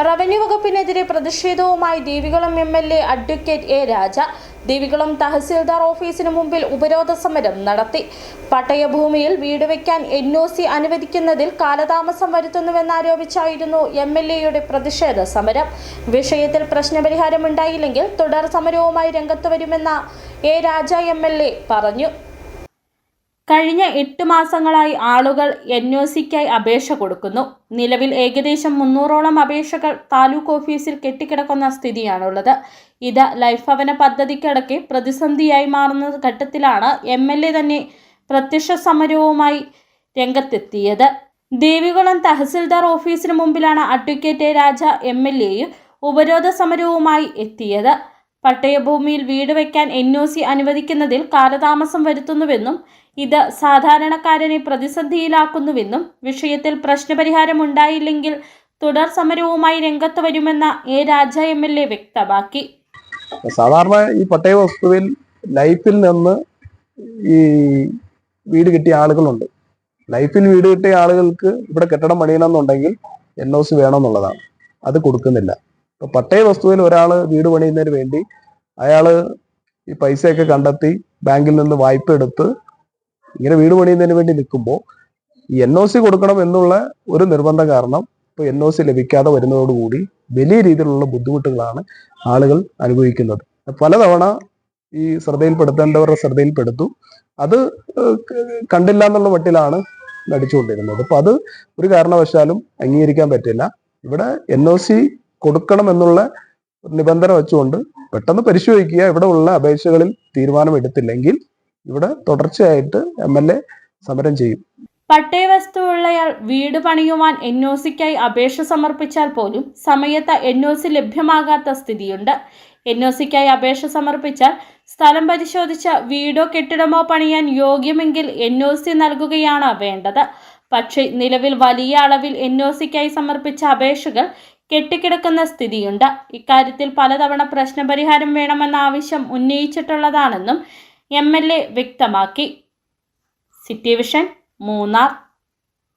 Revenue വകുപ്പിനെതിരെ പ്രതിഷേധവുമായി Devikulam MLA. Advocate A. Raja Devikulam tahsildar ഓഫീസിന് മുമ്പിൽ ഉപരോധ സമരം നടത്തി. പട്ടയഭൂമിയിൽ വീട് വയ്ക്കാൻ NOC അനുവദിക്കുന്നതിൽ കാലതാമസം വരുത്തുന്നുവെന്നാരോപിച്ചായിരുന്നു എം.എൽ.എയുടെ പ്രതിഷേധ സമരം. വിഷയത്തിൽ പ്രശ്നപരിഹാരമുണ്ടായില്ലെങ്കിൽ തുടർ സമരവുമായി രംഗത്ത് വരുമെന്ന് എ. Raja MLA. പറഞ്ഞു. കഴിഞ്ഞ 8 മാസങ്ങളായി ആളുകൾ NOCക്കായി അപേക്ഷ കൊടുക്കുന്നു. നിലവിൽ ഏകദേശം 300ഓളം അപേക്ഷകൾ താലൂക്ക് ഓഫീസിൽ കെട്ടിക്കിടക്കുന്ന സ്ഥിതിയാണുള്ളത്. ഇത് ലൈഫ് ഭവന പദ്ധതിക്കടക്കെ പ്രതിസന്ധിയായി മാറുന്ന ഘട്ടത്തിലാണ് എം.എൽ.എ. തന്നെ പ്രത്യക്ഷ സമരവുമായി രംഗത്തെത്തിയത്. ദേവികുളം തഹസിൽദാർ ഓഫീസിന് മുമ്പിലാണ് അഡ്വക്കേറ്റ് എ. രാജ എം.എൽ.എയും ഉപരോധ സമരവുമായി എത്തിയത്. പട്ടയഭൂമിയിൽ വീട് വയ്ക്കാൻ NOC അനുവദിക്കുന്നതിൽ കാലതാമസം വരുത്തുന്നുവെന്നും ഇത് സാധാരണക്കാരനെ പ്രതിസന്ധിയിലാക്കുന്നുവെന്നും വിഷയത്തിൽ പ്രശ്നപരിഹാരമുണ്ടായില്ലെങ്കിൽ തുടർ സമരവുമായി രംഗത്ത് വരുമെന്ന് എ. Raja MLA. വ്യക്തമാക്കി. സാധാരണ ഈ പട്ടയ വസ്തുവിൽ ലൈഫിൽ നിന്ന് ഈ വീട് കിട്ടിയ ആളുകളുണ്ട്. ലൈഫിൽ വീട് കിട്ടിയ ആളുകൾക്ക് ഇവിടെ കെട്ടിടം പണിയണമെന്നുണ്ടെങ്കിൽ NOC വേണമെന്നുള്ളതാണ്. അത് കൊടുക്കുന്നില്ല. ഇപ്പൊ പട്ടയ വസ്തുവിൽ ഒരാൾ വീട് പണിയുന്നതിന് വേണ്ടി അയാള് ഈ പൈസയൊക്കെ കണ്ടെത്തി ബാങ്കിൽ നിന്ന് വായ്പ എടുത്ത് ഇങ്ങനെ വീട് പണിയുന്നതിന് വേണ്ടി നിൽക്കുമ്പോൾ ഈ NOC കൊടുക്കണം എന്നുള്ള ഒരു നിർബന്ധം കാരണം ഇപ്പൊ NOC ലഭിക്കാതെ വരുന്നതോടുകൂടി വലിയ രീതിയിലുള്ള ബുദ്ധിമുട്ടുകളാണ് ആളുകൾ അനുഭവിക്കുന്നത്. പലതവണ ഈ ശ്രദ്ധയിൽപ്പെടുത്തേണ്ടവരുടെ ശ്രദ്ധയിൽപ്പെടുത്തു. അത് കണ്ടില്ല എന്നുള്ള മട്ടിലാണ് നടിച്ചുകൊണ്ടിരുന്നത്. അപ്പൊ അത് ഒരു കാരണവശാലും അംഗീകരിക്കാൻ പറ്റില്ല. ഇവിടെ NOC കൊടുക്കണം എന്നുള്ള നിബന്ധന വെച്ചുകൊണ്ട് പെട്ടെന്ന് പരിശോധിക്കുക. ഇവിടെ ഉള്ള അപേക്ഷകളിൽ തീരുമാനമെടുത്തില്ലെങ്കിൽ ഇവിടെ തുടർച്ചയായിട്ട് MLA സമരം ചെയ്യും. പട്ടയവസ്തുവുള്ളയാൾ വീട് പണിയുവാൻ NOCക്കായി അപേക്ഷ സമർപ്പിച്ചാൽ പോലും സമയത്ത് NOC ലഭ്യമാകാത്ത സ്ഥിതിയുണ്ട്. NOCക്കായി അപേക്ഷ സമർപ്പിച്ചാൽ സ്ഥലം പരിശോധിച്ച വീടോ കെട്ടിടമോ പണിയാൻ യോഗ്യമെങ്കിൽ NOC നൽകുകയാണ് വേണ്ടത്. പക്ഷേ നിലവിൽ വലിയ അളവിൽ NOCക്കായി സമർപ്പിച്ച അപേക്ഷകൾ കെട്ടിക്കിടക്കുന്ന സ്ഥിതിയുണ്ട്. ഇക്കാര്യത്തിൽ പലതവണ പ്രശ്നപരിഹാരം വേണമെന്ന ആവശ്യം ഉന്നയിച്ചിട്ടുള്ളതാണെന്നും MLA വ്യക്തമാക്കി. City vision, Munnar.